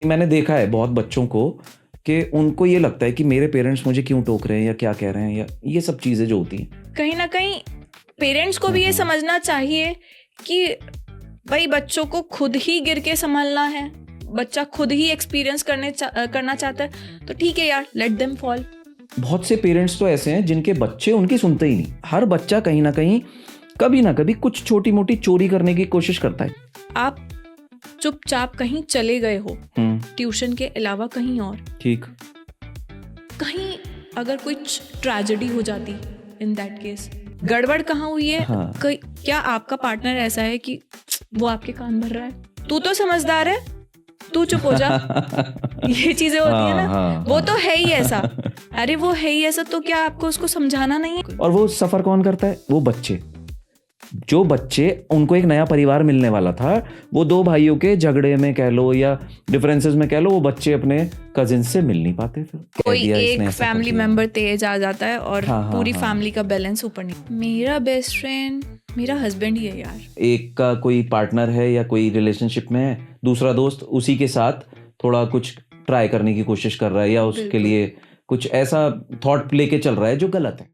मैंने देखा है बहुत बच्चों को कि उनको ये लगता है कि मेरे पेरेंट्स मुझे क्यों टोक रहे हैं या क्या कह रहे हैं या ये सब चीज़ें जो होती हैं। कहीं ना कहीं पेरेंट्स को भी ये समझना चाहिए कि भाई बच्चों को खुद ही गिर के संभलना है, बच्चा खुद ही एक्सपीरियंस करना चाहता है तो ठीक है यार, लेट देम फॉल। बहुत से पेरेंट्स तो ऐसे हैं जिनके बच्चे उनकी सुनते ही नहीं। हर बच्चा कहीं ना कहीं कभी ना कभी कुछ छोटी मोटी चोरी करने की कोशिश करता है। आप चुपचाप कहीं चले गए हो ट्यूशन के अलावा कहीं और, ठीक। कहीं अगर कुछ ट्रेजेडी हो जाती, इन दैट केस गड़बड़ कहाँ हुई है? हाँ। क्या आपका पार्टनर ऐसा है कि वो आपके कान भर रहा है, तू तो समझदार है, तू चुप हो जा। ये चीजें होती है ना। हाँ, वो तो है ही ऐसा। अरे वो है ही ऐसा, तो क्या आपको उसको समझाना नहीं है? और वो सफर कौन करता है? वो बच्चे। जो बच्चे, उनको एक नया परिवार मिलने वाला था, वो दो भाइयों के झगड़े में कह लो या डिफरेंसेस में कह लो, वो बच्चे अपने कजिन से मिल नहीं पाते। फिर कोई एक फैमिली मेंबर तेज आ जाता है और पूरी फैमिली का बैलेंस ऊपर नहीं। मेरा बेस्ट फ्रेंड मेरा हस्बैंड ही है यार। एक का कोई पार्टनर है या कोई रिलेशनशिप में है, दूसरा दोस्त उसी के साथ थोड़ा कुछ ट्राई करने की कोशिश कर रहा है या उसके लिए कुछ ऐसा थॉट लेके चल रहा है जो गलत है।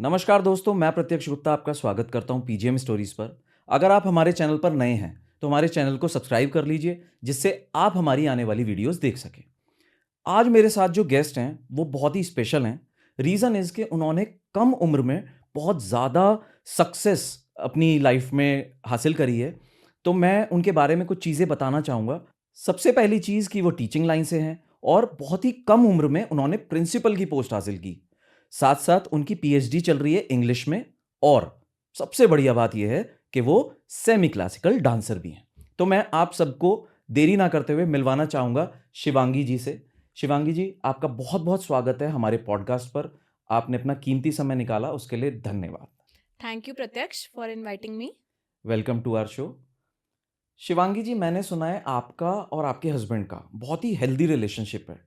नमस्कार दोस्तों, मैं प्रत्यक्ष गुप्ता आपका स्वागत करता हूं पीजीएम स्टोरीज पर। अगर आप हमारे चैनल पर नए हैं तो हमारे चैनल को सब्सक्राइब कर लीजिए, जिससे आप हमारी आने वाली वीडियोस देख सकें। आज मेरे साथ जो गेस्ट हैं वो बहुत ही स्पेशल हैं। रीज़न इज़ कि उन्होंने कम उम्र में बहुत ज़्यादा सक्सेस अपनी लाइफ में हासिल करी है। तो मैं उनके बारे में कुछ चीज़ें बताना चाहूँगा। सबसे पहली चीज़ कि वो टीचिंग लाइन से हैं और बहुत ही कम उम्र में उन्होंने प्रिंसिपल की पोस्ट हासिल की। साथ साथ उनकी पीएचडी चल रही है इंग्लिश में, और सबसे बढ़िया बात यह है कि वो सेमी क्लासिकल डांसर भी हैं। तो मैं आप सबको देरी ना करते हुए मिलवाना चाहूँगा शिवांगी जी से। शिवांगी जी, आपका बहुत बहुत स्वागत है हमारे पॉडकास्ट पर। आपने अपना कीमती समय निकाला, उसके लिए धन्यवाद। Thank you Pratyaksh for inviting me. Welcome to our show. Shivangi ji, मैंने सुना है आपका और आपके हस्बैंड का बहुत ही हेल्दी रिलेशनशिप है।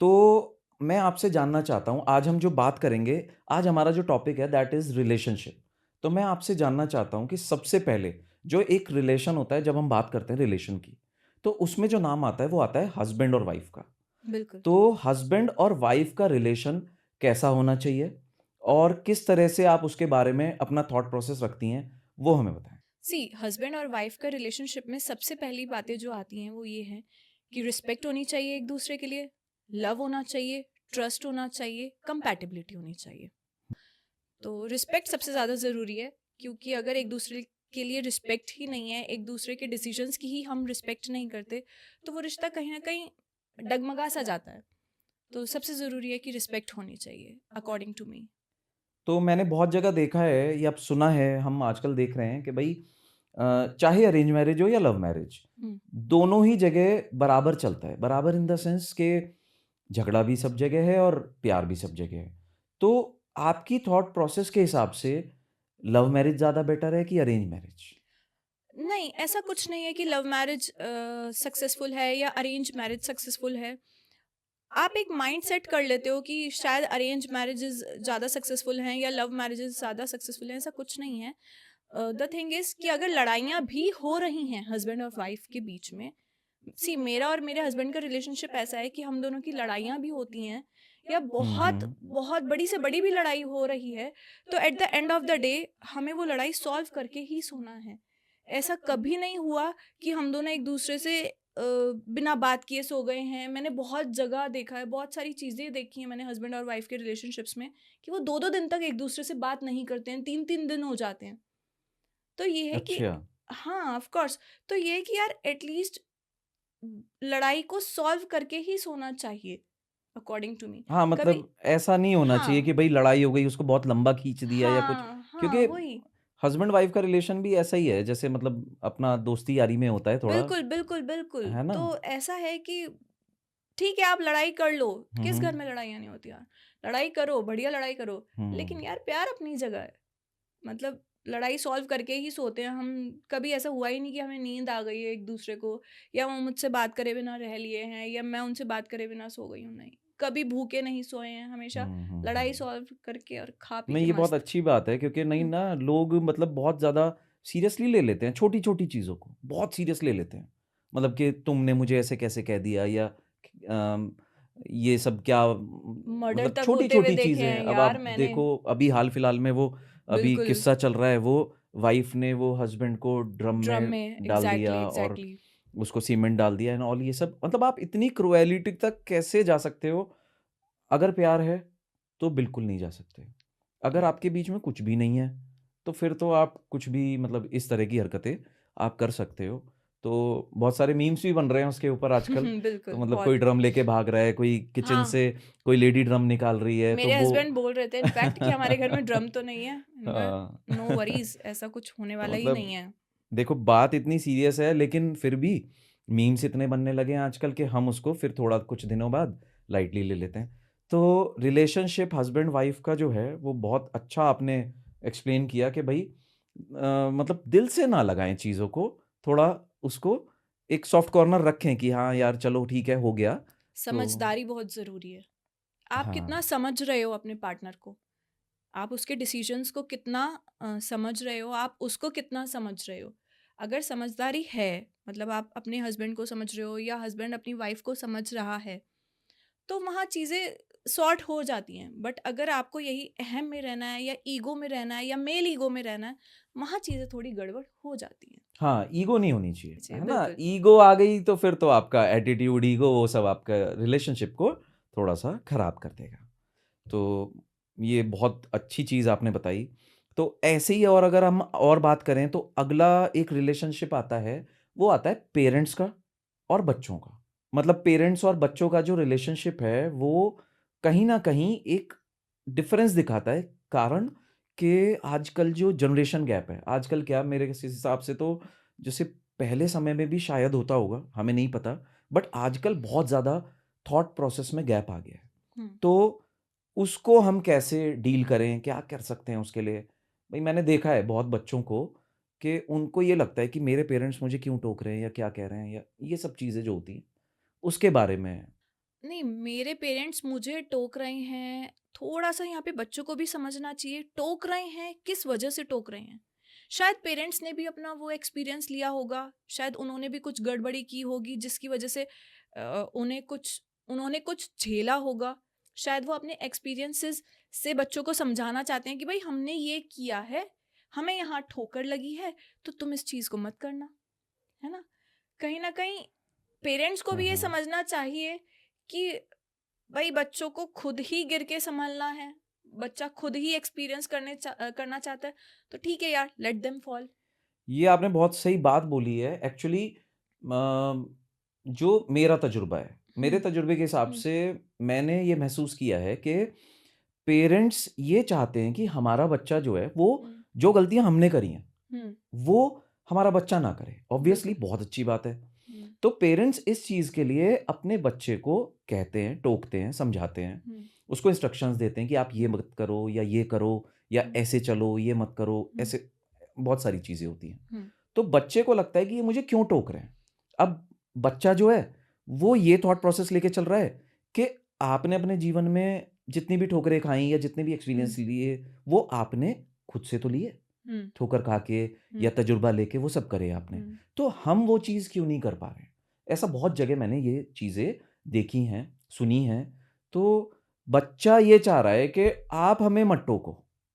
तो मैं आपसे जानना चाहता हूँ, आज हम जो बात करेंगे, आज हमारा जो टॉपिक है दैट इज़ रिलेशनशिप। तो मैं आपसे जानना चाहता हूँ कि सबसे पहले जो एक रिलेशन होता है, जब हम बात करते हैं रिलेशन की, तो उसमें जो नाम आता है वो आता है हस्बैंड और वाइफ का। बिल्कुल। तो हस्बैंड और वाइफ का रिलेशन कैसा होना चाहिए और किस तरह से आप उसके बारे में अपना थॉट प्रोसेस रखती हैं, वो हमें बताएं। हस्बैंड और वाइफ का रिलेशनशिप में सबसे पहली बातें जो आती हैं वो ये हैं कि रिस्पेक्ट होनी चाहिए एक दूसरे के लिए, लव होना चाहिए, ट्रस्ट होना चाहिए, कंपैटिबिलिटी होनी चाहिए। तो रिस्पेक्ट सबसे ज़्यादा ज़रूरी है, क्योंकि अगर एक दूसरे के लिए रिस्पेक्ट ही नहीं है, एक दूसरे के डिसीजंस की ही हम रिस्पेक्ट नहीं करते, तो वो रिश्ता कहीं ना कहीं डगमगा सा जाता है। तो सबसे ज़रूरी है कि रिस्पेक्ट होनी चाहिए अकॉर्डिंग टू मी। तो मैंने बहुत जगह देखा है या सुना है, हम आजकल देख रहे हैं कि भाई चाहे अरेंज मैरिज हो या लव मैरिज, दोनों ही जगह बराबर चलता है। बराबर इन द सेंस के झगड़ा भी सब जगह है और प्यार भी सब जगह है। तो आपकी थॉट प्रोसेस के हिसाब से लव मैरिज ज़्यादा बेटर है कि अरेंज मैरिज? नहीं, ऐसा कुछ नहीं है कि लव मैरिज सक्सेसफुल है या अरेंज मैरिज सक्सेसफुल है। आप एक माइंड सेट कर लेते हो कि शायद अरेंज मैरिजेस ज़्यादा सक्सेसफुल हैं या लव मैरिजेस ज़्यादा सक्सेसफुल हैं, ऐसा कुछ नहीं है। द थिंग इज़ कि अगर लड़ाइयाँ भी हो रही हैं हस्बैंड और वाइफ के बीच में, मेरा और मेरे हस्बैंड का रिलेशनशिप ऐसा है कि हम दोनों की लड़ाइयाँ भी होती हैं या बहुत बहुत बड़ी से बड़ी भी लड़ाई हो रही है, तो eight the end of the day हमें वो लड़ाई सॉल्व करके ही सोना है। ऐसा कभी नहीं हुआ कि हम दोनों एक दूसरे से बिना बात किए सो गए हैं। मैंने बहुत जगह देखा है, बहुत सारी चीज़ें देखी हैं मैंने हस्बैंड और वाइफ के रिलेशनशिप्स में, कि वो 2-2 दिन तक एक दूसरे से बात नहीं करते हैं, 3-3 दिन हो जाते हैं। तो ये है कि अच्छा। हाँ, ऑफ कोर्स। तो ये है कि यार एटलीस्ट लड़ाई को सॉल्व करके ही सोना चाहिए अकॉर्डिंग टू मी। हाँ, कभी मतलब ऐसा नहीं होना चाहिए कि हाँ, भाई लड़ाई हो गई, उसको बहुत लंबा खींच दिया या कुछ। हाँ, हाँ, क्योंकि वही। हस्बैंड वाइफ का रिलेशन भी ऐसा ही है, जैसे मतलब अपना दोस्ती यारी में होता है थोड़ा, बिल्कुल, बिल्कुल, बिल्कुल। है ना? तो ऐसा है कि ठीक है, आप लड़ाई कर लो, हुँ, किस हुँ। घर में लड़ाइयाँ नहीं होती यार? लड़ाई करो, बढ़िया लड़ाई करो, लेकिन हुँ। यार प्यार अपनी जगह है। मतलब लड़ाई सॉल्व करके ही सोते हैं हम। कभी ऐसा हुआ ही नहीं कि हमें नींद आ गई है एक दूसरे को, या वो मुझसे बात करे बिना रह लिए हैं या मैं उनसे बात करे बिना सो गई हूँ, नहीं। कभी भूखे नहीं सोए हैं, हमेशा लड़ाई हम्म। सॉल्व करके और खा पी नहीं, के ये बहुत मस्त। अच्छी बात है क्योंकि नहीं हम्म, ना लोग मतलब बहुत ज़्यादा सीरियसली ले लेते हैं छोटी-छोटी चीज़ों को, बहुत सीरियस ले लेते हैं। मतलब कि तुमने मुझे ऐसे कैसे कह दिया या अम, ये सब क्या मर्डर मतलब तक होते हुए छोटी-छोटी देखे चीज़ें। हैं अब यार आप मैंने। देखो अभी हाल-फिलहाल में वो अभी बिल्कुल। किस्सा चल रहा है वो वाइफ़ ने वो हस्बैंड को ड्रम ड्रम में में, डाल दिया एग्जैक्टली और एग्जैक्टली। उसको सीमेंट डाल दिया एंड ऑल ये सब मतलब आप इतनी क्रुएलिटी तक कैसे जा सकते हो? अगर प्यार है, तो बिल्कुल नहीं जा सकते। अगर आपके बीच में कुछ भी नहीं है, तो फिर तो आप कुछ भी मतलब इस तरह की हरकतें आप कर सकते हो। तो बहुत सारे मीम्स भी बन रहे हैं उसके ऊपर आजकल। तो बिल्कुल मतलब कोई बहुत। ड्रम लेके भाग रहा है, कोई किचन हाँ, से कोई लेडी ड्रम निकाल रही है, तो मेरे वो हस्बैंड बोल रहे थे इनफैक्ट कि हमारे घर में ड्रम तो नहीं है। मैंने कहा हाँ। नो वरीज, ऐसा कुछ होने तो वाला ही नहीं मतलब है। देखो बात इतनी सीरियस है लेकिन फिर भी मीम्स इतने बनने लगे हैं आजकल कि हम उसको फिर थोड़ा कुछ दिनों बाद लाइटली ले लेते हैं। तो रिलेशनशिप हस्बैंड वाइफ का जो है वो बहुत अच्छा आपने एक्सप्लेन किया कि भाई मतलब दिल से ना लगाएं चीज़ों को, थोड़ा उसको एक सॉफ्ट कॉर्नर रखें कि हाँ यार चलो ठीक है हो गया। तो समझदारी बहुत ज़रूरी है। आप हाँ, कितना समझ रहे हो अपने पार्टनर को, आप उसके डिसीजंस को कितना समझ रहे हो, आप उसको कितना समझ रहे हो। अगर समझदारी है, मतलब आप अपने हस्बैंड को समझ रहे हो या हस्बैंड अपनी वाइफ को समझ रहा है, तो वहाँ चीज़ें सॉर्ट हो जाती हैं। बट अगर आपको यही अहम में रहना है या ईगो में रहना है या मेल ईगो में रहना है, वहाँ चीज़ें थोड़ी गड़बड़ हो जाती हैं। हाँ, ईगो नहीं होनी चाहिए, जी है ना? बिल्कुल। ईगो आ गई तो फिर तो आपका एटीट्यूड, ईगो वो सब आपका रिलेशनशिप को थोड़ा-सा खराब कर देगा। तो ये बहुत अच्छी चीज़ आपने बताई। तो ऐसे ही और अगर हम और बात करें तो अगला एक रिलेशनशिप आता है, वो आता है पेरेंट्स का और बच्चों का। मतलब पेरेंट्स और बच्चों का जो रिलेशनशिप है, वो कहीं न कहीं एक डिफ़रेंस दिखाता है। कारण कि आजकल जो जनरेशन गैप है, आजकल क्या मेरे इस हिसाब से तो जैसे पहले समय में भी शायद होता होगा, हमें नहीं पता। बट आजकल बहुत ज़्यादा थॉट प्रोसेस में गैप आ गया है। हुँ। तो उसको हम कैसे डील करें? क्या कर सकते हैं उसके लिए? भई मैंने देखा है बहुत बच्चों को कि उनको ये लगता है कि मेरे पेरेंट्स मुझे क्यों टोक रहे हैं या क्या कह रहे हैं या ये सब चीज़ें जो होती हैं, उसके बारे में। नहीं, मेरे पेरेंट्स मुझे टोक रहे हैं, थोड़ा-सा यहाँ पे बच्चों को भी समझना चाहिए, टोक रहे हैं, किस वजह से टोक रहे हैं। शायद पेरेंट्स ने भी अपना वो एक्सपीरियंस लिया होगा, शायद उन्होंने भी कुछ गड़बड़ी की होगी जिसकी वजह से उन्होंने कुछ झेला होगा। शायद वो अपने एक्सपीरियंसेस से बच्चों को समझाना चाहते हैं कि भई हमने ये किया है, हमें यहाँ ठोकर लगी है, तो तुम इस चीज़ को मत करना, है ना? कहीं न कहीं पेरेंट्स को हाँ, भी ये हाँ। समझना चाहिए कि भाई बच्चों को खुद ही गिर के संभलना है, बच्चा खुद ही एक्सपीरियंस करना चाहता है, तो ठीक है यार, लेट देम फॉल। ये आपने बहुत सही बात बोली है। एक्चुअली जो मेरा तजुर्बा है, मेरे हम्म। तजुर्बे के हिसाब हम्म। से मैंने ये महसूस किया है कि पेरेंट्स ये चाहते हैं कि हमारा बच्चा जो है, वो हम्म। जो गलतियाँ हमने करी हैं, हम्म। वो हमारा बच्चा ना करे। ऑब्वियसली बिल्कुल। बहुत अच्छी बात है। हम्म। तो पेरेंट्स इस चीज़ के लिए अपने बच्चे को कहते हैं, टोकते हैं, समझाते हैं, हम्म। उसको इंस्ट्रक्शंस देते हैं कि आप ये हम्म। मत करो या ये करो या हम्म। ऐसे चलो, ये मत करो, हम्म। ऐसे बहुत सारी चीज़ें होती हैं। हम्म। तो बच्चे को लगता है कि ये मुझे क्यों टोक रहे हैं? अब बच्चा जो है, वो ये थॉट प्रोसेस लेके चल रहा है कि आपने अपने जीवन में जितनी भी ठोकरें खाई या जितने भी हम्म। एक्सपीरियंस लिए, वो आपने खुद से तो लिए। हम्म। ठोकर खा के या हम्म। तजुर्बा लेके वो सब करे आपने। हम्म। तो हम वो चीज़ क्यों नहीं कर पा रहे हैं? ऐसा बहुत जगह मैंने ये चीज़ें देखी हैं, सुनी हैं। तो बच्चा ये चाह रहा है कि आप हमें मत टोको।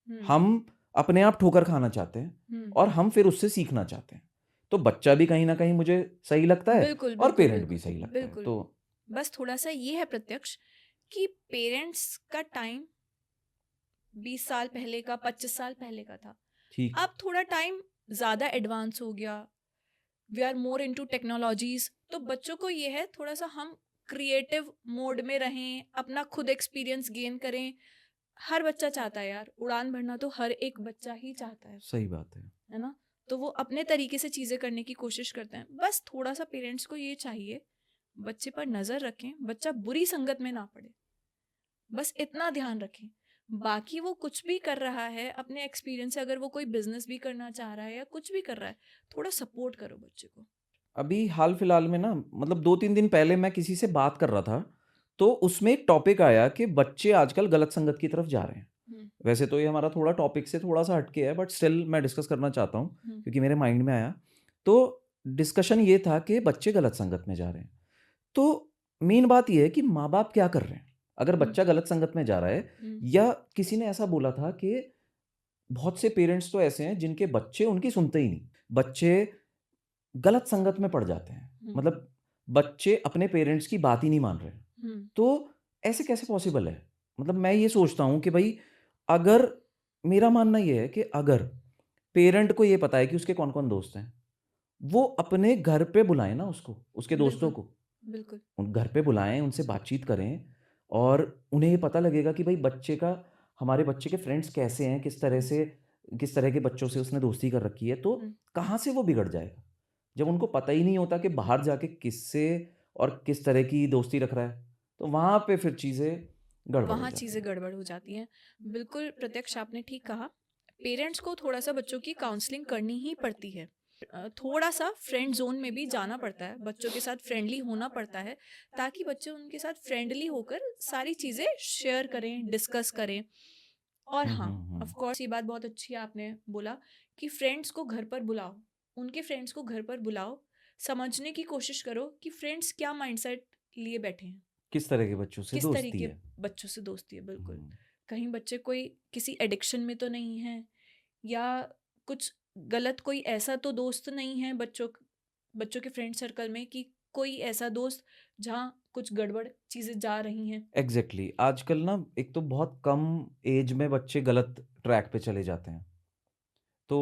हम्म। हम अपने आप ठोकर खाना चाहते हैं हम्म। और हम फिर उससे सीखना चाहते हैं। तो बच्चा भी कहीं न कहीं मुझे सही लगता है बिल्कुल और बिल्कुल पेरेंट भी बिल्कुल सही लगता है। बिल्कुल। तो बस थोड़ा सा ये है प्रत्यक्ष कि पेरेंट्स का टाइम 20 साल पहले का, 25 साल पहले का था। ठीक अब थोड़ा टाइम ज़्यादा एडवांस हो गया, we are more into technologies, तो बच्चों को ये है थोड़ा सा हम क्रिएटिव मोड में रहें, अपना खुद एक्सपीरियंस गेन करें। हर बच्चा चाहता है यार, उड़ान भरना तो हर एक बच्चा ही चाहता सही बात है। है ना? तो वो अपने तरीके से चीज़ें करने की कोशिश करते हैं। बस थोड़ा सा पेरेंट्स को ये चाहिए, बच्चे पर नज़र रखें, बच्चा बुरी संगत में ना पड़े, बस इतना ध्यान रखें। बाकी वो कुछ भी कर रहा है अपने एक्सपीरियंस से, अगर वो कोई बिजनेस भी करना चाह रहा है या कुछ भी कर रहा है, थोड़ा सपोर्ट करो बच्चे को। अभी हाल-फिलहाल में ना मतलब 2-3 दिन पहले मैं किसी से बात कर रहा था, तो उसमें एक टॉपिक आया कि बच्चे आजकल गलत संगत की तरफ जा रहे हैं। हम्म, वैसे तो ये हमारा थोड़ा टॉपिक से थोड़ा सा हटके है, बट स्टिल मैं डिस्कस करना चाहता हूँ हम्म, क्योंकि मेरे माइंड में आया। तो डिस्कशन ये था कि बच्चे गलत संगत में जा रहे हैं। तो मेन बात ये है कि माँ बाप क्या कर रहे हैं। अगर हम्म, बच्चा गलत संगत में जा रहा है, हम्म, या किसी ने ऐसा बोला था कि बहुत से पेरेंट्स तो ऐसे हैं जिनके बच्चे उनकी सुनते ही नहीं, बच्चे गलत संगत में पड़ जाते हैं। हम्म, मतलब बच्चे अपने पेरेंट्स की बात ही नहीं मान रहे। हम्म, तो ऐसे कैसे पॉसिबल है? मतलब मैं ये सोचता हूँ कि भाई, अगर मेरा मानना ये है कि अगर पेरेंट को ये पता है कि उसके कौन-कौन दोस्त हैं, वो अपने घर पे बुलाएँ ना उसको, उसके दोस्तों बिल्कुल, को। बिल्कुल, उन घर पे बुलाएँ, उनसे बातचीत करें और उन्हें ये पता लगेगा कि भाई हमारे बच्चे के फ्रेंड्स कैसे हैं, किस तरह के बच्चों से उसने दोस्ती कर रखी है, तो हम्म, कहाँ से वो बिगड़ जाएगा? जब उनको पता ही नहीं होता कि बाहर जाके किससे और किस तरह की दोस्ती रख रहा है, तो वहाँ पे फिर चीज़ें गड़बड़ हो वहाँ जाती चीज़ें हैं। गड़बड़ हो जाती हैं। बिल्कुल प्रत्यक्ष, आपने ठीक कहा। पेरेंट्स को थोड़ा सा बच्चों की काउंसलिंग करनी ही पड़ती है। थोड़ा सा फ्रेंड जोन में भी जाना पड़ता है, बच्चों के साथ फ्रेंडली होना पड़ता है, ताकि बच्चे उनके साथ फ्रेंडली होकर सारी चीज़ें शेयर करें, डिस्कस करें। और हुँ, हाँ, हुँ, ऑफ हुँ। कोर्स ये बात बहुत अच्छी है आपने बोला कि फ्रेंड्स को घर पर बुलाओ, उनके फ्रेंड्स को घर पर बुलाओ, समझने की कोशिश करो कि फ्रेंड्स क्या माइंडसेट लिए बैठे हैं, किस तरह के बच्चों से किस दोस्ती तरीके है? बच्चों से दोस्ती है। बिल्कुल, हुँ। कहीं बच्चे कोई किसी एडिक्शन में तो नहीं है, या कुछ गलत कोई ऐसा तो दोस्त नहीं है बच्चों के फ्रेंड सर्कल में कि कोई ऐसा दोस्त जहाँ कुछ गड़बड़ चीज़ें जा रही हैं। एग्ज़ैक्टली, आजकल ना एक तो बहुत कम ऐज में बच्चे गलत ट्रैक पे चले जाते हैं। तो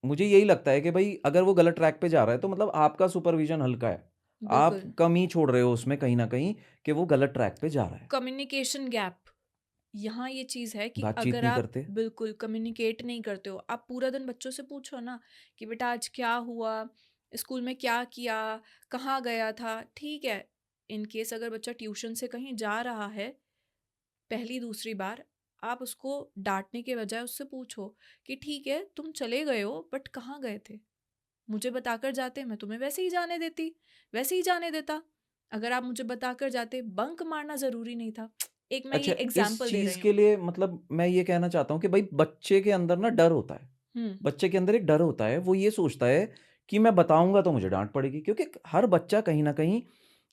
मुझे यही लगता है कि भई, अगर वो गलत ट्रैक पे जा रहा है तो मतलब आपका सुपरविज़न हल्का है। आप बिल्कुल, कम ही छोड़ रहे हो उसमें कहीं न कहीं कि वो गलत ट्रैक पे जा रहा है। कम्युनिकेशन गैप, यहाँ ये चीज़ है कि बातचीत अगर नहीं आप करते। बिल्कुल कम्युनिकेट नहीं करते हो, आप पूरा दिन बच्चों से पूछो ना कि बेटा आज क्या हुआ, स्कूल में क्या किया, कहाँ गया था, ठीक है। इन केस अगर बच्चा ट्यूशन से कहीं जा रहा है पहली दूसरी बार, आप उसको डांटने के बजाय उससे पूछो कि ठीक है तुम चले गए हो बट कहाँ गए थे, मुझे बताकर जाते, मैं तुम्हें वैसे ही जाने देती, वैसे ही जाने देता। अगर आप मुझे बताकर जाते, बंक मारना ज़रूरी नहीं था। एक मैं ये अच्छा, इस एग्ज़ाम्पल दे चीज़ रही के हूँ। लिए मतलब मैं ये कहना चाहता हूँ कि भई, बच्चे के अंदर ना डर होता है। हुँ, बच्चे के अंदर एक डर होता है, वो ये सोचता है कि मैं बताऊँगा तो मुझे डाँट पड़ेगी, क्योंकि हर बच्चा कहीं न कहीं,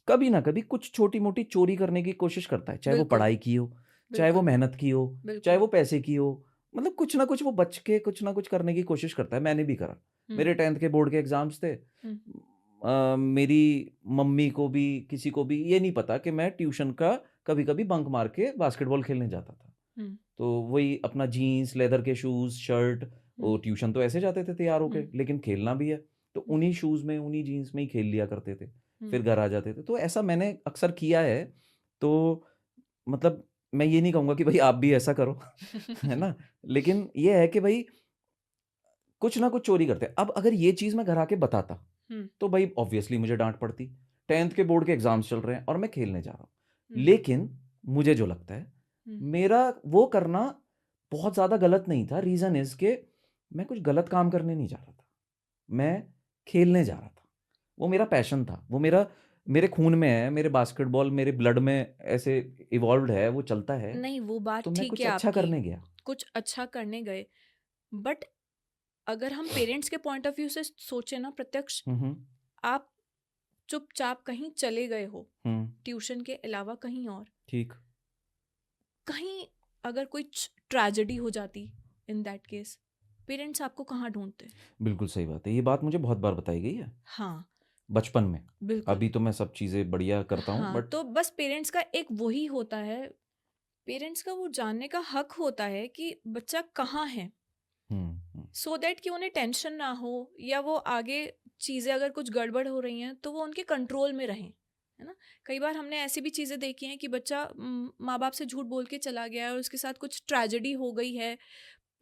कभी न कभी कुछ छोटी-मोटी चोरी करने की कोशिश करता है। चाहे वो बिल्कुल, पढ़ाई की हो, चाहे वो बिल्कुल, मेहनत की हो, चाहे बिल्कुल। वो पैसे की हो। मतलब कुछ न कुछ वो बच के कुछ न कुछ करने की कोशिश करता है, मैंने भी करा। हुँ, मेरे 10th के बोर्ड के एग्ज़ाम्स थे। हुँ, मेरी मम्मी को भी, किसी को भी ये नहीं पता कि मैं ट्यूशन का कभी-कभी बंक मार के बास्केटबॉल खेलने जाता था। हुँ, तो वही अपना जीन्स, लेदर के शूज़, शर्ट, हुँ, वो ट्यूशन तो ऐसे जाते थे तैयार होके, हुँ, लेकिन खेलना भी है, तो हुँ, उन्हीं शूज़ में, उन्हीं जीन्स में ही खेल लिया करते थे। हुँ, फिर घर आ जाते थे, तो ऐसा मैंने अक्सर किया है। तो मतलब मैं ये नहीं कहूँगा कि भई आप भी ऐसा करो, है ना? लेकिन ये है कि भई, कुछ ना कुछ चोरी करते हैं। अब अगर ये चीज़ मैं घर आके बताता, हुँ, तो भई ऑब्वियसली मुझे डाँट पड़ती। 10th के बोर्ड के एग्ज़ाम्स चल रहे हैं और मैं खेलने जा रहा हूँ। हुँ, लेकिन मुझे जो लगता है, हुँ, मेरा वो करना बहुत ज़्यादा गलत नहीं था। रीज़न इज़ के मैं कुछ गलत काम करने नहीं जा रहा था। मैं खेलने जा रहा था। वो मेरा पैशन था। वो मेरे खून में है, मेरे बास्केटबॉल मेरे ब्लड में ऐसे इवॉल्व्ड है, वो चलता है। नहीं, वो बात तो मैं ठीक कुछ है अच्छा आपकी, करने गया। कुछ अच्छा करने गए, बट अगर हम पेरेंट्स के पॉइंट ऑफ व्यू से सोचें ना प्रत्यक्ष, हुँ, हुँ। आप चुपचाप कहीं चले गए हो, हुँ, ट्यूशन के अलावा कहीं और, ठीक। कहीं अगर कोई ट्रेजेडी हो जाती, इन दैट केस पेरेंट्स आपको कहाँ ढूँढते? बिल्कुल सही बात है। ये बात मुझे बहुत बार बताई गई है, हाँ, बचपन में। बिल्कुल। अभी तो मैं सब चीज़ें बढ़िया करता हूँ, हाँ, बट तो बस पेरेंट्स का एक वही होता है, पेरेंट्स का वो जानने का हक होता है कि बच्चा कहाँ है, हुँ, हुँ। सो दैट कि उन्हें टेंशन ना हो, या वो आगे चीज़ें अगर कुछ गड़बड़ हो रही हैं तो वो उनके कंट्रोल में रहें, है ना? कई बार हमने ऐसी भी चीज़ें देखी हैं कि बच्चा माँ बाप से झूठ बोल के चला गया है और उसके साथ कुछ ट्रेजेडी हो गई है।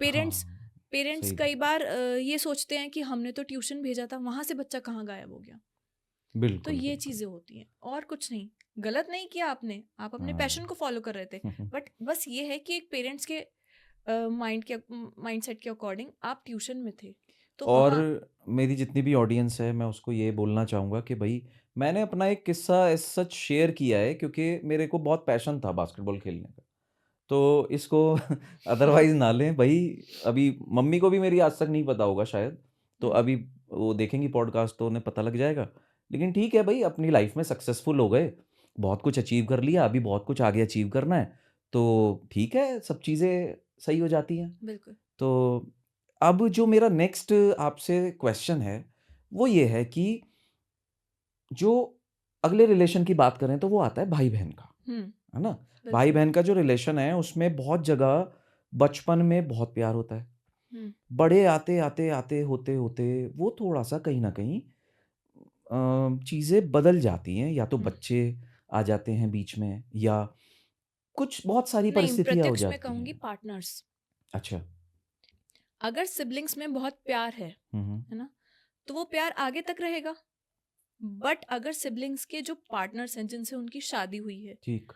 पेरेंट्स हाँ, पेरेंट्स सही कई बात है। बार ये सोचते हैं कि हमने तो ट्यूशन भेजा था, वहाँ से बच्चा कहाँ गायब हो गया। तो बिल्कुल, ये बिल्कुल। चीज़ें होती हैं और कुछ नहीं। गलत नहीं किया आपने, आप अपने पैशन को हाँ। फॉलो कर रहे थे, बट बस ये है कि एक पेरेंट्स के माइंडसेट के अकॉर्डिंग आप ट्यूशन में थे। तो और वहाँ मेरी जितनी भी ऑडियंस है मैं उसको ये बोलना चाहूँगा कि भाई मैंने अपना एक किस्सा एज़ सच शेयर किया है क्योंकि मेरे को बहुत पैशन था बास्केटबॉल खेलने का। तो इसको अदरवाइज़ ना लें भई, अभी मम्मी को भी मेरी आज तक नहीं पता होगा शायद, तो हुँ, अभी वो देखेंगी पॉडकास्ट तो उन्हें पता लग जाएगा। लेकिन ठीक है भई, अपनी लाइफ़ में सक्सेसफुल हो गए, बहुत कुछ अचीव कर लिया, अभी बहुत कुछ आगे अचीव करना है, तो ठीक है, सब चीज़ें सही हो जाती हैं। बिल्कुल। तो अब जो मेरा नेक्स्ट आपसे क्वेश्चन है, वो ये है कि जो अगले रिलेशन की बात करें तो वो आता है भाई-बहन का, हुँ, है ना? बिल्कुल। भाई-बहन का जो रिलेशन है उसमें बहुत जगह बचपन में बहुत प्यार होता है। हुँ, बड़े आते होते वो थोड़ा-सा कहीं न कहीं चीज़ें बदल जाती हैं, या तो हुँ। बच्चे आ जाते हैं बीच में या कुछ बहुत सारी नहीं, परिस्थितियाँ हो प्रत्यक्ष मैं जाती कहूँगी हैं। पार्टनर्स। अच्छा। अगर सिबलिंग्स में बहुत प्यार हुँ, हुँ। है ना? तो वो प्यार आगे तक रहेगा। बट अगर सिबलिंग्स के जो पार्टनर्स हैं जिनसे उनकी शादी हुई है, ठीक।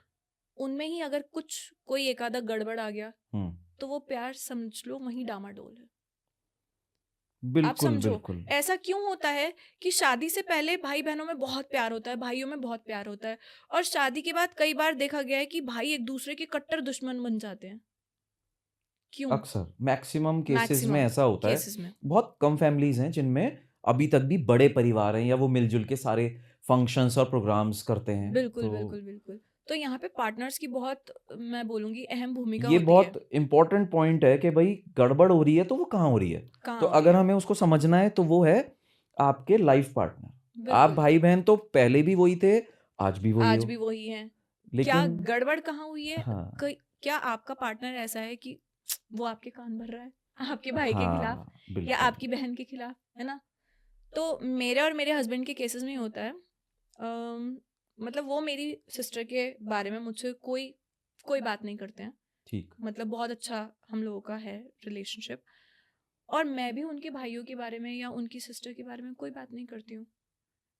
उनमें ही अगर कुछ कोई एक आधा गड़बड़ आ गया, हुँ। तो वो प्यार समझ लो वहीं डामाडोल है। आप बिल्कुल, समझो, बिल्कुल। ऐसा क्यों होता है कि शादी से पहले भाई-बहनों में बहुत प्यार होता है, भाइयों में बहुत प्यार होता है और शादी के बाद कई बार देखा गया है कि भाई एक-दूसरे के कट्टर दुश्मन बन जाते हैं। क्यों? अक्सर मैक्सिमम केसेस में मैक्सिमम ऐसा होता है। केसेस में। बहुत कम फैमिलीज़ हैं जिनमें अभी तक भी बड़े परिवार हैं या वो मिल-जुल के सारे फंक्शंस और प्रोग्राम्स करते हैं। बिल्कुल, तो बिल्कुल, बिल्कुल। तो यहाँ पे पार्टनर्स की बहुत मैं बोलूँगी अहम भूमिका ये होती है। बहुत इम्पोर्टेंट पॉइंट है कि भई गड़बड़ हो रही है तो वो कहाँ हो रही है। तो कहाँ हो रही अगर है? हमें उसको समझना है तो वो है आपके लाइफ़ पार्टनर। आप बिल्कुल, भाई-बहन तो पहले भी वही थे, आज भी वही आज हो। भी वही हैं। क्या लेकिन गड़बड़ कहाँ हुई है? हाँ, कई क्या आपका पार्टनर ऐसा है कि वो आपके कान भर रहा है, आपके भाई के खिलाफ हाँ, या बिल्कुल। आपकी बहन के खिलाफ, है ना? तो मेरे और मेरे हस्बैंड के केसेस में होता है। मतलब वो मेरी सिस्टर के बारे में मुझसे कोई कोई बात नहीं करते हैं। ठीक। मतलब बहुत अच्छा हम लोगों का है रिलेशनशिप और मैं भी उनके भाइयों के बारे में या उनकी सिस्टर के बारे में कोई बात नहीं करती हूँ।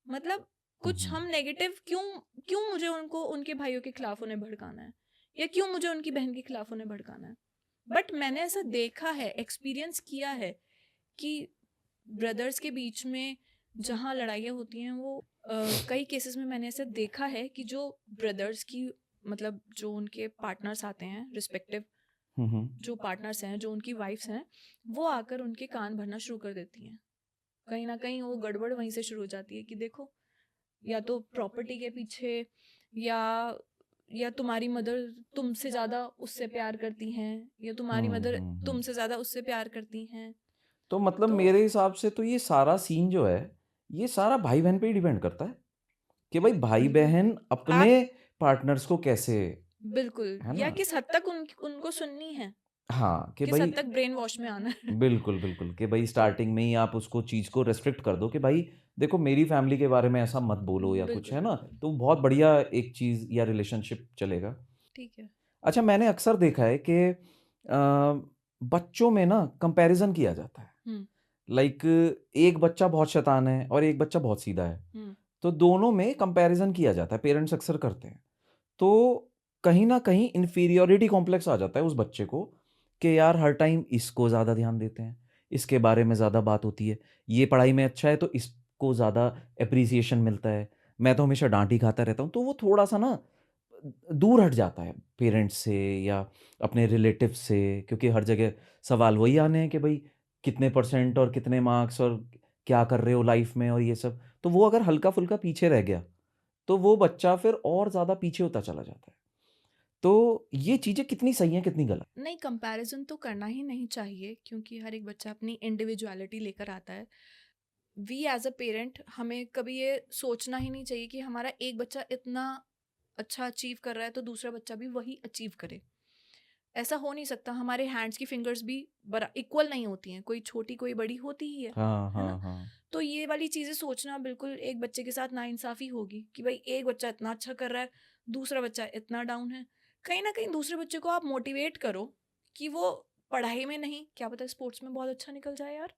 मतलब हुँ, कुछ हुँ। हम नेगेटिव क्यों क्यों मुझे उनको उनके भाइयों के खिलाफ उन्हें भड़काना है या क्यों मुझे उनकी बहन के खिलाफ उन्हें भड़काना है। बट मैंने ऐसा देखा है, एक्सपीरियंस किया है कि ब्रदर्स के बीच में जहाँ लड़ाइयाँ होती हैं वो कई केसेस में मैंने ऐसा देखा है कि जो ब्रदर्स की मतलब जो उनके पार्टनर्स आते हैं रिस्पेक्टिव हुँ, हुँ। जो पार्टनर्स हैं जो उनकी वाइफ्स हैं वो आकर उनके कान भरना शुरू कर देती हैं। कहीं ना कहीं वो गड़बड़ वहीं से शुरू हो जाती है कि देखो या तो प्रॉपर्टी के पीछे या तुम्हारी मदर तुमसे ज्यादा उससे प्यार करती हैं या तुम्हारी हुँ, मदर हुँ, हुँ। तुमसे ज्यादा उससे प्यार करती हैं। तो मतलब तो मेरे हिसाब से तो ये सारा सीन जो है, ये सारा भाई-बहन पे ही डिपेंड करता है कि भाई बिल्कुल भाई-बहन अपने आप पार्टनर्स को कैसे, बिल्कुल है या ना? किस हद तक उनको सुननी है, हाँ, कि किस हद भाई तक ब्रेन वॉश में आना है। बिल्कुल, बिल्कुल, कि भाई तो स्टार्टिंग में ही आप उसको चीज़ को रिस्ट्रिक्ट कर दो कि भाई देखो मेरी फैमिली के बारे में ऐसा मत बोलो या कुछ, बिल्कुल है ना? बिल्कुल तो बहुत बढ़िया एक चीज़ या रिलेशनशिप चलेगा। ठीक है। अच्छा, मैंने अक्सर देखा है कि बच्चों में ना कंपैरिज़न किया जाता है। हम्म लाइक एक बच्चा बहुत शैतान है और एक बच्चा बहुत सीधा है। हम्म तो दोनों में कंपैरिज़न किया जाता है, पेरेंट्स अक्सर करते हैं। तो कहीं न कहीं इन्फीरियॉरिटी कॉम्प्लेक्स आ जाता है उस बच्चे को कि यार हर टाइम इसको ज़्यादा ध्यान देते हैं, इसके बारे में ज़्यादा बात होती है, ये पढ़ाई में अच्छा है तो इसको ज़्यादा एप्रिसिएशन मिलता है, मैं तो हमेशा डाँट ही खाता रहता हूँ। तो वो थोड़ा-सा ना दूर हट जाता है पेरेंट्स से या अपने रिलेटिव्स से, क्योंकि हर जगह सवाल वही आने हैं कि भई कितने परसेंट और कितने मार्क्स और क्या कर रहे हो लाइफ़ में और ये सब। तो वो अगर हल्का-फुल्का पीछे रह गया, तो वो बच्चा फिर और ज़्यादा पीछे होता चला जाता है। तो ये चीज़ें कितनी सही हैं, कितनी गलत? नहीं, कंपैरिजन तो करना ही नहीं चाहिए क्योंकि हर एक बच्चा अपनी इंडिविजुअलिटी लेकर आता है। वी एज अ पेरेंट हमें कभी ये सोचना ही नहीं चाहिए कि हमारा एक बच्चा इतना अच्छा अचीव कर रहा है तो दूसरा बच्चा भी वही अचीव करे। ऐसा हो नहीं सकता। हमारे हैंड्स की फिंगर्स भी बरा इक्वल नहीं होती हैं, कोई छोटी कोई बड़ी होती ही हाँ, है ना? हाँ, हाँ। तो ये वाली चीज़ें सोचना बिल्कुल एक बच्चे के साथ नाइंसाफ़ी होगी कि भाई एक बच्चा इतना अच्छा कर रहा है, दूसरा बच्चा इतना डाउन है। कहीं न कहीं दूसरे बच्चे को आप मोटिवेट करो कि वो पढ़ाई में नहीं, क्या पता स्पोर्ट्स में बहुत अच्छा निकल जाए यार,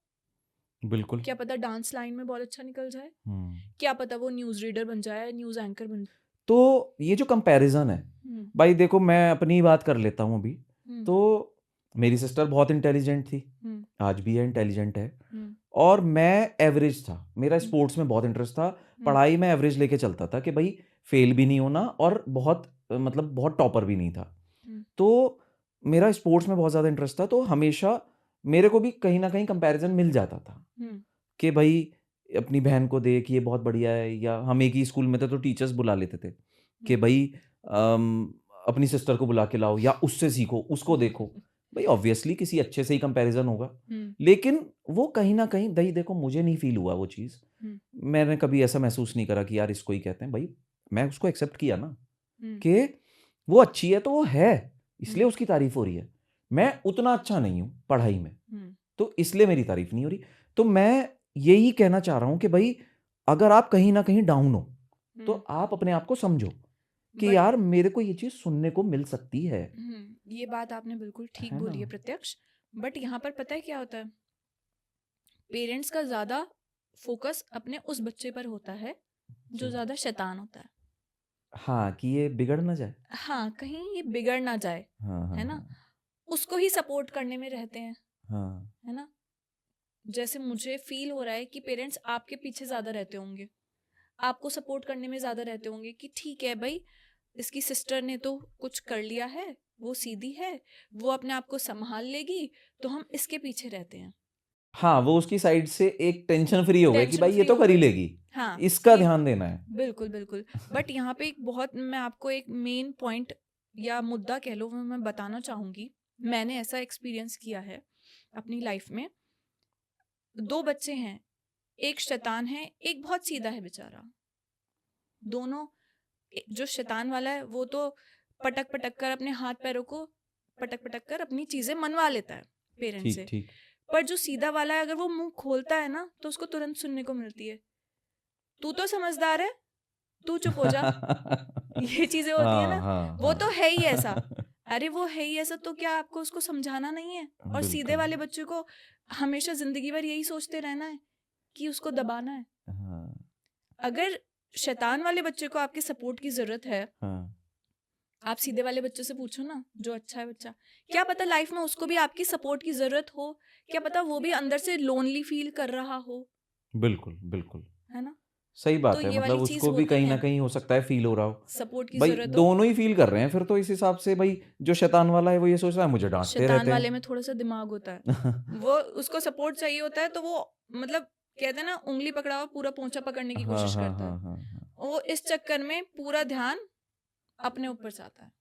बिल्कुल। क्या पता डांस लाइन में बहुत अच्छा निकल जाए, हुँ। क्या पता वो न्यूज़ रीडर बन जाए, न्यूज़ एंकर बन जाए। तो ये जो कंपैरिज़न है, हुँ, भाई देखो मैं अपनी ही बात कर लेता हूँ अभी। हुँ, तो मेरी सिस्टर बहुत इंटेलिजेंट थी, हुँ, आज भी है, इंटेलिजेंट है। हुँ, और मैं एवरेज था, मेरा हम्म, स्पोर्ट्स में बहुत इंटरेस्ट था, हम्म, पढ़ाई में एवरेज लेके चलता था कि भाई फेल भी नहीं होना और बहुत मतलब बहुत टॉपर भी नहीं था। हम्म, तो मेरा स्पोर्ट्स में बहुत ज़्यादा इंटरेस्ट था, तो हमेशा मेरे को भी कहीं ना कहीं कंपैरिजन मिल जाता था हम्म, कि भाई अपनी बहन को देख ये बहुत बढ़िया है, या हम एक ही स्कूल में थे तो टीचर्स बुला लेते थे कि हम्म, भाई अपनी सिस्टर को बुला के लाओ या उससे सीखो, उसको देखो। भाई ऑब्वियसली किसी अच्छे से ही कंपैरिजन होगा, हम्म, लेकिन वो कहीं ना कहीं भाई देखो मुझे नहीं फील हुआ वो चीज़। हम्म, मैंने कभी ऐसा महसूस नहीं करा कि यार इसको ही कहते हैं भाई। मैं उसको एक्सेप्ट किया ना हम्म, कि वो अच्छी है तो वो है, इसलिए हम्म, उसकी तारीफ हो रही है। मैं उतना अच्छा नहीं हूँ पढ़ाई में, हम्म, तो इसलिए मेरी तारीफ नहीं हो रही। तो मैं यही कहना चाह रहा हूँ कि भाई अगर आप कहीं ना कहीं डाउन हो तो हम्म, आप अपने आप को समझो कि बट यार मेरे को ये चीज़ सुनने को मिल सकती है। ये बात आपने बिल्कुल ठीक है ना? बोली है प्रत्यक्ष। बट यहाँ पर पता है क्या होता है, पेरेंट्स का ज़्यादा फोकस अपने उस बच्चे पर होता है जो जी। ज़्यादा शैतान होता है। हाँ, कि ये बिगड़ ना जाए। हाँ, कहीं ये बिगड़ ना जाए, हाँ, हाँ, है ना? हाँ। उसको ही सपोर्ट करने में रहते हैं, हाँ, है ना? जैसे मुझे फील हो रहा है कि पेरेंट्स आपके पीछे ज़्यादा रहते होंगे, आपको सपोर्ट करने में ज़्यादा रहते होंगे कि ठीक है भाई, इसकी सिस्टर ने तो कुछ कर लिया है, वो सीधी है, वो अपने आप को संभाल लेगी, तो हम इसके पीछे रहते हैं। हाँ, वो उसकी साइड से एक टेंशन फ्री हो गए कि टेंशन भाई ये फ्री तो हो कर ही गए। लेगी, हाँ, इसका कि ध्यान देना है। बिल्कुल, बिल्कुल। बट यहाँ पे एक बहुत, मैं आपको एक मेन पॉइंट या मुद्दा कह लो, वो मैं बताना चाहूँगी। मैंने ऐसा एक्सपीरियंस किया है अपनी लाइफ में। 2 बच्चे हैं, एक शैतान है, एक बहुत सीधा है बेचारा। दोनों, जो शैतान वाला है वो तो पटक-पटक कर अपने हाथ-पैरों को पटक-पटक कर अपनी चीज़ें मनवा लेता है पेरेंट्स ठीक, से। ठीक। पर जो सीधा वाला है, अगर वो मुँह खोलता है ना, तो उसको तुरंत सुनने को मिलती है, "तू तो समझदार है, तू चुप हो जा।" ये चीज़ें होती है हाँ, ना, हाँ, वो तो हाँ। है ही ऐसा। अरे वो है ही ऐसा, तो क्या आपको उसको समझाना नहीं है? और सीधे बिल्कुल। वाले बच्चे को हमेशा ज़िंदगी भर यही सोचते रहना है कि उसको दबाना है। हाँ, अगर शैतान वाले बच्चे को आपके सपोर्ट की ज़रूरत है, हाँ। आप सीधे वाले बच्चे से पूछो ना, जो अच्छा है बच्चा। क्या पता लाइफ में उसको भी आपकी सपोर्ट की ज़रूरत हो, क्या पता वो भी अंदर से लोनली फ़ील कर रहा हो, बिल्कुल, बिल्कुल। है ना? सही तो बात है, ये वाली मतलब चीज़ उसको भी होती कहीं न है, कहीं हो सकता है फ़ील हो रहा हो। सपोर्ट की भई ज़रूरत हो। दोनों ही फ़ील कर रहे हैं फिर तो इस हिसाब से भई जो शैतान वाला है वो ये सोच रहा है मुझे डाँटते शैतान रहते वाले में हैं। थोड़ा-सा दिमाग होता है। वो, उसको सपोर्ट चाहिए होता है, तो वो मतलब कहते हैं ना, उँगली पकड़ा हुआ पूरा पोंछा पकड़ने की हाँ, कोशिश हाँ, करता है। हाँ, हाँ, हाँ। वो इस चक्कर में पूरा ध्यान अपने ऊपर जाता है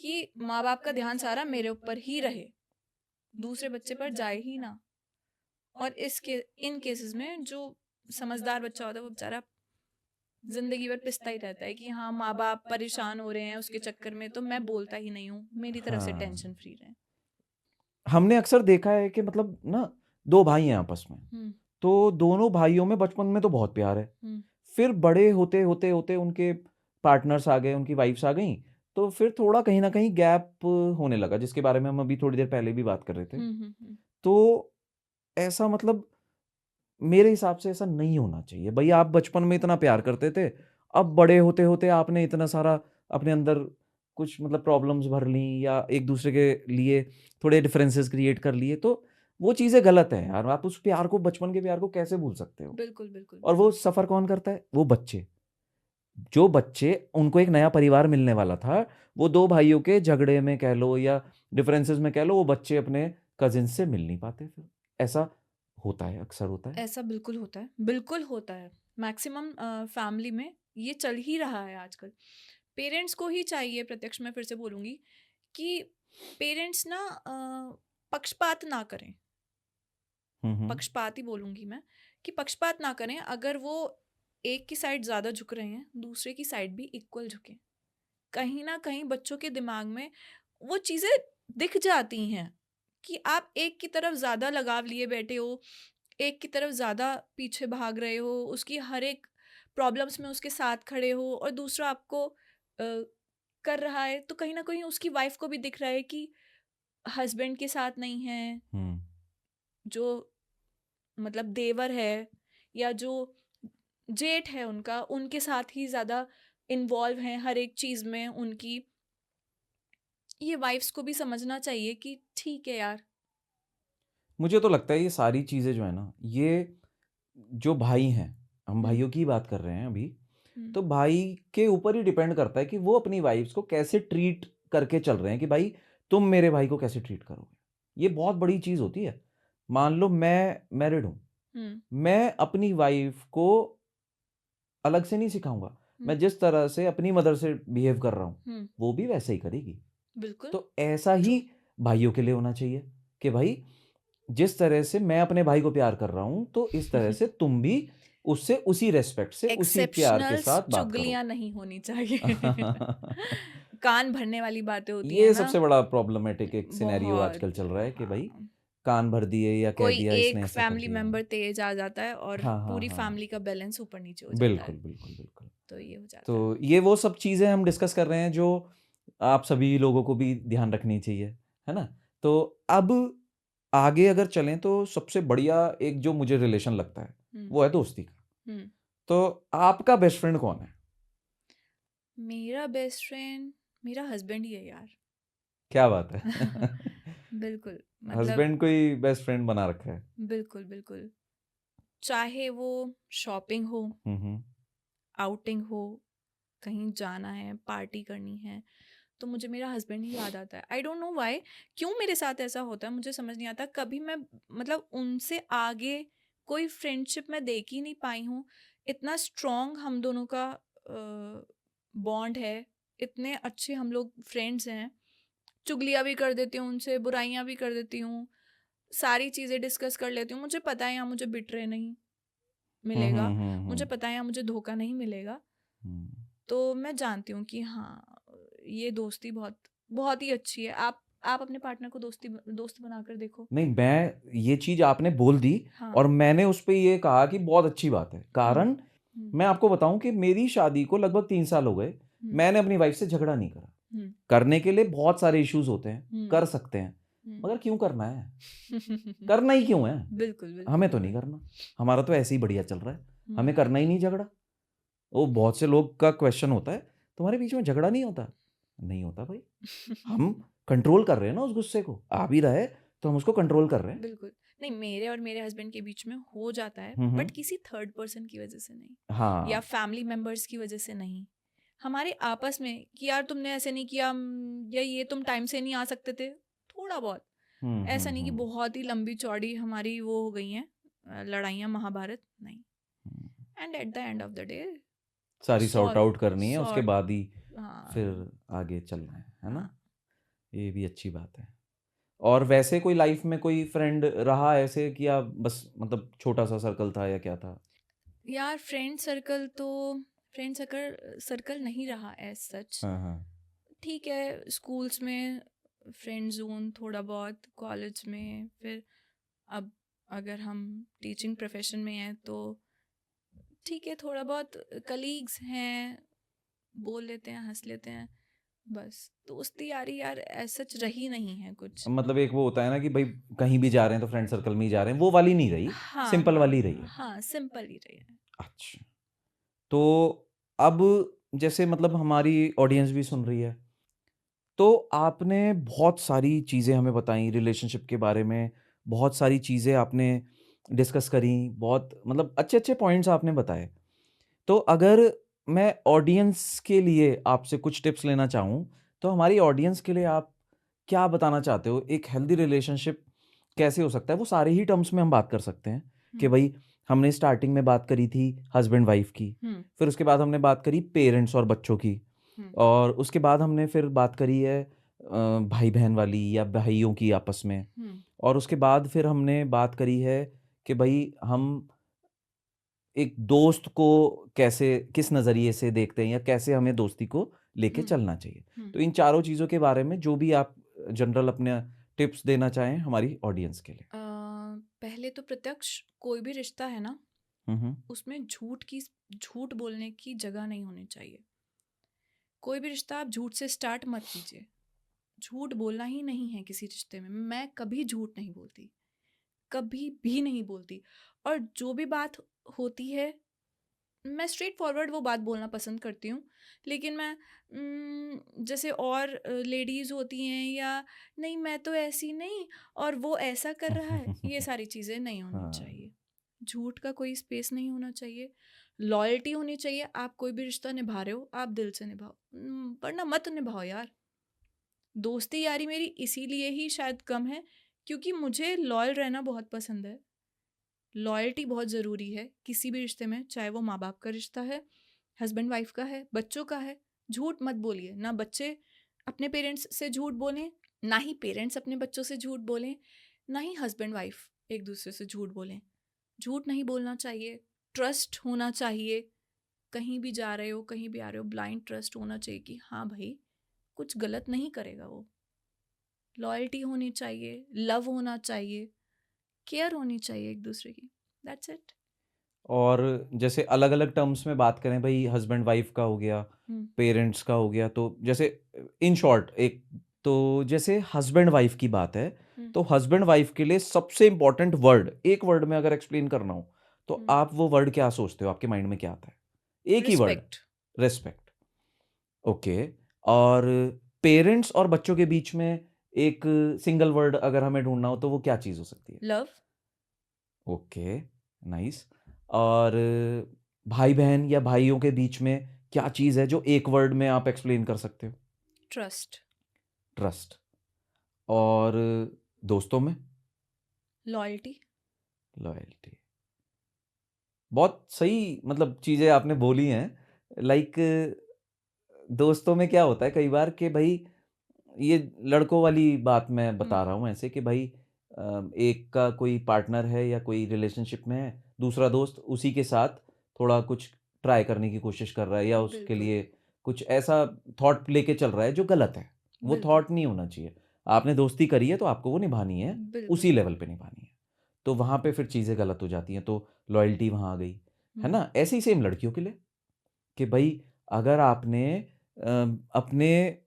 कि माँ-बाप का ध्यान सारा मेरे ऊपर ही रहे, दूसरे बच्चे पर जाए ही ना। और इन केसेस में जो समझदार बच्चा होता है, वो बेचारा ज़िंदगी भर पिसता ही रहता है कि हाँ, माँ-बाप परेशान हो रहे हैं उसके चक्कर में, तो मैं बोलता ही नहीं हूँ, मेरी तरफ से हाँ। टेंशन फ्री रहें। हमने अक्सर देखा है कि मतलब ना 2 भाई हैं आपस में, हुँ, तो दोनों भाइयों में बचपन में तो बहुत प्यार है। हुँ, फिर बड़े होते उनके पार्टनर्स आ गए, उनकी वाइफ्स आ गईं, तो फिर थोड़ा कहीं न कहीं गैप होने लगा, जिसके बारे में हम अभी थोड़ी देर पहले भी बात कर रहे थे। हुँ, हुँ, हुँ, तो ऐसा मतलब मेरे हिसाब से ऐसा नहीं होना चाहिए। भई आप बचपन में इतना प्यार करते थे, अब बड़े होते-होते आपने इतना सारा अपने अंदर कुछ मतलब प्रॉब्लम्स भर लीं या एक-दूसरे के लिए थोड़े डिफरेंसेस क्रिएट कर लिए, तो वो चीज़ें गलत हैं यार। आप उस प्यार को, बचपन के प्यार को कैसे भूल सकते हो? बिल्कुल, बिल्कुल, और वो बिल्कुल। सफ़र कौन करता है? वो बच्चे। जो बच्चे, उनको एक नया परिवार मिलने वाला था, वो 2 भाइयों के झगड़े में कह लो या डिफरेंसेस में कह लो, वो बच्चे अपने कज़िन्स से मिल नहीं पाते फिर। ऐसा होता है, अक्सर होता है। ऐसा बिल्कुल होता है, बिल्कुल होता है। मैक्सिमम फैमिली में ये चल ही रहा है आजकल। पेरेंट्स को ही चाहिए, प्रत्यक्ष मैं फिर से बोलूँगी, कि पेरेंट्स ना पक्षपात ना करें। हुँ, हुँ। पक्षपात ही बोलूँगी मैं, कि पक्षपात ना करें। अगर वो एक की साइड ज़्यादा झुक रहे हैं, दूसरे की साइड भी इक्वल झुकें। कहीं न कहीं बच्चों के दिमाग में वो चीज़ें दिख जाती हैं कि आप एक की तरफ ज़्यादा लगाव लिए बैठे हो, एक की तरफ ज़्यादा पीछे भाग रहे हो, उसकी हर एक प्रॉब्लम्स में उसके साथ खड़े हो, और दूसरा आपको कर रहा है, तो कहीं न कहीं उसकी वाइफ़ को भी दिख रहा है कि हस्बैंड के साथ नहीं है, हुँ। जो मतलब देवर है या जो जेठ है उनका, उनके साथ ही ज़्यादा इन्वॉल्व हैं हर एक चीज़ में उनकी। ये वाइफ्स को भी समझना चाहिए कि ठीक है यार, मुझे तो लगता है ये सारी चीज़ें जो है ना, ये जो भाई हैं, हम हम्म भाइयों की बात कर रहे हैं अभी, हम्म तो भाई के ऊपर ही डिपेंड करता है कि वो अपनी वाइफ्स को कैसे ट्रीट करके चल रहे हैं कि भाई तुम मेरे भाई को कैसे ट्रीट करोगे। ये बहुत बड़ी चीज़ होती है। मान लो मैं मैरिड हूँ, हम्म मैं अपनी वाइफ को अलग से नहीं सिखाऊँगा। मैं हम्म जिस तरह से अपनी मदर से बिहेव कर रहा हूँ, हम्म वो भी वैसे ही करेगी। बिल्कुल तो ऐसा ट्रू ही भाइयों के लिए होना चाहिए कि भाई जिस तरह से मैं अपने भाई को प्यार कर रहा हूँ, तो इस तरह से तुम भी उससे उसी रिस्पेक्ट से, उसी प्यार के एक्सेप्शनल साथ बात करो। चुगलियां नहीं होनी चाहिए कान भरने वाली बातें होती हैं ये ना सबसे बड़ा प्रॉब्लमेटिक एक सिनेरियो आजकल बहुत चल रहा है कि भाई हाँ कान भर दिए या कह कोई दिया इसने एक ऐसा कर फैमिली दिया। मेंबर तेज आ जाता है और हाँ, हाँ, पूरी हाँ। फैमिली का बैलेंस ऊपर नीचे हो जाता बिल्कुल, है बिल्कुल, बिल्कुल। तो ये हो जाता है तो ये वो सब चीज़ें हम डिस्कस कर रहे हैं जो आप सभी लोगों को भी ध्यान रखनी चाहिए, है ना? तो अब आगे अगर चलें तो सबसे बढ़िया एक जो मुझे रिलेशन लगता है, हम्म वो है दोस्ती का। हम्म तो आपका बेस्ट फ्रेंड कौन है? मेरा बेस्ट फ्रेंड मेरा हस्बैंड ही है यार क्या बात है! बिल्कुल मतलब हस्बैंड को ही बेस्ट फ्रेंड बना रखा है। बिल्कुल बिल्कुल चाहे वो शॉपिंग हो हुँ, हुँ। आउटिंग हो कहीं जाना है पार्टी करनी है तो मुझे मेरा हस्बैंड ही याद आता है आई डोंट नो व्हाई क्यों मेरे साथ ऐसा होता है मुझे समझ नहीं आता कभी मैं मतलब उनसे आगे कोई फ्रेंडशिप मैं देख ही नहीं पाई हूँ इतना स्ट्रॉन्ग हम दोनों का बॉन्ड है इतने अच्छे हम लोग फ्रेंड्स हैं चुगलियाँ भी कर देती हूँ उनसे बुराइयाँ भी कर देती हूँ सारी चीज़ें डिस्कस कर लेती हूँ मुझे पता है यहाँ मुझे बिट्रे नहीं हुँ, मिलेगा हुँ, हुँ, मुझे हुँ। पता है यहाँ मुझे धोखा नहीं मिलेगा हुँ। तो मैं जानती हूँ कि हाँ ये दोस्ती बहुत बहुत ही अच्छी है आप अपने पार्टनर को दोस्त बनाकर देखो नहीं, मैं ये चीज़ आपने बोल दी हाँ और मैंने उस पे ये कहा कि बहुत अच्छी बात है। हम्म कारण हम्म मैं आपको बताऊँ कि मेरी शादी को लगभग 3 साल हो गए। हम्म मैंने अपनी वाइफ़ से झगड़ा नहीं करा। हम्म करने के लिए बहुत सारे इश्यूज़ होते हैं, हम्म कर सकते हैं, हम्म मगर क्यों करना है? करना ही क्यों है? बिल्कुल बिल्कुल हमें तो नहीं करना। हमारा तो ऐसे ही बढ़िया चल रहा है। हम्म हमें करना ही नहीं झगड़ा। वो बहुत से लोग का क्वेश्चन होता है, तुम्हारे बीच में झगड़ा नहीं होता? नहीं होता भाई। हम कंट्रोल कर रहे हैं ना उस गुस्से को। आ भी रहा है, तो हम उसको कंट्रोल कर रहे हैं। बिल्कुल नहीं मेरे और मेरे हस्बैंड के बीच में हो जाता है हुँ, हुँ। बट किसी थर्ड पर्सन की वजह से नहीं या हाँ। फैमिली मेंबर्स की वजह से नहीं हमारे आपस में कि यार तुमने ऐसे नहीं किया या ये तुम टाइम से नहीं आ सकते थे थोड़ा बहुत हुँ, ऐसा हुँ, नहीं कि हुँ। बहुत ही लंबी चौड़ी हमारी वो हो गई हैं लड़ाइयाँ महाभारत नहीं हुँ। And at the end of the day सारी सॉर्ट सॉल्व आउट करनी है, उसके सॉर्ट बाद ही हाँ फिर आगे चलना है ना? हाँ ये भी अच्छी बात है। और वैसे कोई लाइफ़ में कोई फ्रेंड रहा ऐसे कि आप बस मतलब छोटा-सा सर्कल था या क्या था? यार फ्रेंड सर्कल सर्कल नहीं रहा एज सच हाँ, हाँ। ठीक है स्कूल्स में फ्रेंड जोन थोड़ा बहुत कॉलेज में फिर अब अगर हम टीचिंग प्रोफेशन में हैं तो ठीक है थोड़ा बहुत कलीग्स हैं बोल लेते हैं हंस लेते हैं बस दोस्ती यारी यार ऐसा सच रही नहीं है कुछ मतलब एक वो होता है ना कि भई कहीं भी जा रहे हैं तो फ्रेंड सर्कल में ही जा रहे हैं, वो वाली नहीं रही, हाँ सिंपल हाँ वाली रही है। हाँ सिंपल ही रही है अच्छा। तो अब जैसे मतलब हमारी ऑडियंस भी सुन रही है, तो आपने बहुत सारी चीज़ें हमें बताई रिलेशनशिप के बारे में, बहुत सारी चीज़ें आपने डिस्कस करी, बहुत मतलब अच्छे-अच्छे पॉइंट्स आपने बताए। तो अगर मैं ऑडियंस के लिए आपसे कुछ टिप्स लेना चाहूँ, तो हमारी ऑडियंस के लिए आप क्या बताना चाहते हो? एक हेल्दी रिलेशनशिप कैसे हो सकता है? वो सारे ही टर्म्स में हम बात कर सकते हैं कि हम्म भई हमने स्टार्टिंग में बात करी थी हस्बैंड वाइफ की, हम्म फिर उसके बाद हमने बात करी पेरेंट्स और बच्चों की हम्म और उसके बाद हमने फिर बात करी है भाई-बहन वाली या भाइयों की आपस में हम्म और उसके बाद फिर हमने बात करी है कि भई हम एक दोस्त को कैसे किस नज़रिए से देखते हैं या कैसे हमें दोस्ती को लेके हम्म चलना चाहिए। हम्म तो इन चारों चीज़ों के बारे में जो भी आप जनरल अपने टिप्स देना चाहें हमारी ऑडियंस के लिए। पहले तो प्रत्यक्ष कोई भी रिश्ता है ना हुँ, हुँ। उसमें झूठ बोलने की जगह नहीं होनी चाहिए कोई भी रिश्ता आप झूठ से स्टार्ट मत कीजिए झूठ बोलना ही नहीं है किसी रिश्ते में मैं कभी झूठ नहीं बोलती कभी भी नहीं बोलती और जो भी बात होती है मैं स्ट्रेट फॉरवर्ड वो बात बोलना पसंद करती हूँ, लेकिन मैं जैसे और लेडीज़ होती हैं, या नहीं मैं तो ऐसी नहीं और वो ऐसा कर रहा है, ये सारी चीज़ें नहीं होनी हाँ, चाहिए। झूठ का कोई स्पेस नहीं होना चाहिए, लॉयल्टी होनी चाहिए। आप कोई भी रिश्ता निभा रहे हो, आप दिल से निभाओ, वरना मत निभाओ यार। दोस्ती यारी मेरी इसीलिए ही शायद कम है, क्योंकि मुझे लॉयल रहना बहुत पसंद है। लॉयल्टी बहुत ज़रूरी है किसी भी रिश्ते में, चाहे वो माँ बाप का रिश्ता है, हस्बैंड वाइफ का है, बच्चों का है। झूठ मत बोलिए, ना बच्चे अपने पेरेंट्स से झूठ बोलें, ना ही पेरेंट्स अपने बच्चों से झूठ बोलें, ना ही हस्बैंड वाइफ एक दूसरे से झूठ बोलें। झूठ नहीं बोलना चाहिए, ट्रस्ट होना चाहिए। कहीं भी जा रहे हो, कहीं भी आ रहे हो, ब्लाइंड ट्रस्ट होना चाहिए कि हाँ भाई, कुछ गलत नहीं करेगा वो। लॉयल्टी होनी चाहिए, लव होना चाहिए, केयर होनी चाहिए एक दूसरे की। That's it. और जैसे अलग-अलग टर्म्स में बात करें भई, हस्बैंड वाइफ का हो गया, हम्म पेरेंट्स का हो गया, तो जैसे इन शॉर्ट एक तो जैसे हस्बैंड वाइफ की बात है, हम्म तो हस्बैंड वाइफ के लिए सबसे इम्पोर्टेंट वर्ड, एक वर्ड में अगर एक्सप्लेन करना हो, तो हम्म आप वो वर्ड क्या सोचते हो? आपके माइंड में क्या आता है? एक ही वर्ड, रिस्पेक्ट। रिस्पेक्ट। ओके। और पेरेंट्स और बच्चों के बीच में एक सिंगल वर्ड अगर हमें ढूँढना हो, तो वो क्या चीज़ हो सकती है? लव। Okay, nice. और भाई-बहन या भाइयों के बीच में क्या चीज़ है जो एक वर्ड में आप एक्सप्लेन कर सकते हो? ट्रस्ट। ट्रस्ट। और दोस्तों में? लॉयल्टी। लॉयल्टी। बहुत सही मतलब चीज़ें आपने बोली हैं। लाइक दोस्तों में क्या होता है कई बार कि भई ये लड़कों वाली बात मैं बता रहा हूँ ऐसे कि भाई एक का कोई पार्टनर है या कोई रिलेशनशिप में है, दूसरा दोस्त उसी के साथ थोड़ा कुछ ट्राई करने की कोशिश कर रहा है या उसके बिल्कुल। लिए कुछ ऐसा थॉट लेके चल रहा है जो गलत है। वो बिल्कुल। थॉट नहीं होना चाहिए। आपने दोस्ती करी है तो आपको वो निभानी है, बिल्कुल। उसी लेवल पे निभानी है। तो वहाँ पे फिर चीज़ें गलत हो जाती हैं, तो लॉयल्टी वहाँ आ गई, है हम्म ना? ऐसे ही सेम लड़कियों के लिए कि भई अगर आपने अपने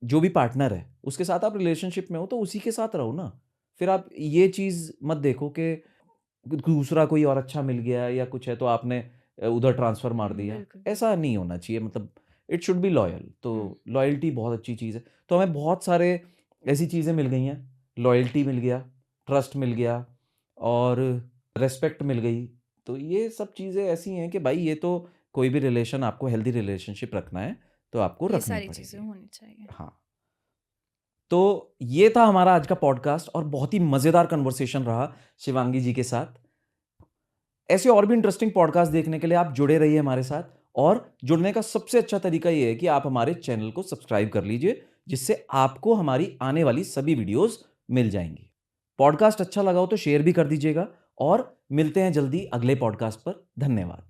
जो भी पार्टनर है, उसके साथ आप रिलेशनशिप में हो तो उसी के साथ रहो ना। फिर आप ये चीज़ मत देखो कि दूसरा कोई और अच्छा मिल गया या कुछ है तो आपने उधर ट्रांसफ़र मार दिया। बिल्कुल। ऐसा नहीं होना चाहिए, मतलब इट शुड बी लॉयल। हम्म तो लॉयल्टी बहुत अच्छी चीज़ है। तो हमें बहुत सारे ऐसी चीज़ें मिल गई हैं, लॉयल्टी मिल गया, ट्रस्ट मिल गया और रिस्पेक्ट मिल गई। तो ये सब चीज़ें ऐसी हैं कि भाई ये तो कोई भी रिलेशन, आपको हेल्दी रिलेशनशिप रखना है, तो आपको ये रखनी सारी चीज़ें पड़ेगी। होनी चाहिए। हाँ। तो ये था हमारा आज का पॉडकास्ट और बहुत ही मज़ेदार कन्वर्सेशन रहा शिवांगी जी के साथ। ऐसे और भी इंटरेस्टिंग पॉडकास्ट देखने के लिए आप जुड़े रहिए हमारे साथ, और जुड़ने का सबसे अच्छा तरीका ये है कि आप हमारे चैनल को सब्सक्राइब कर लीजिए, जिससे आपको हमारी आने वाली सभी वीडियोस मिल जाएंगी। पॉडकास्ट अच्छा लगा हो तो शेयर भी कर दीजिएगा, और मिलते हैं जल्दी अगले पॉडकास्ट पर। धन्यवाद।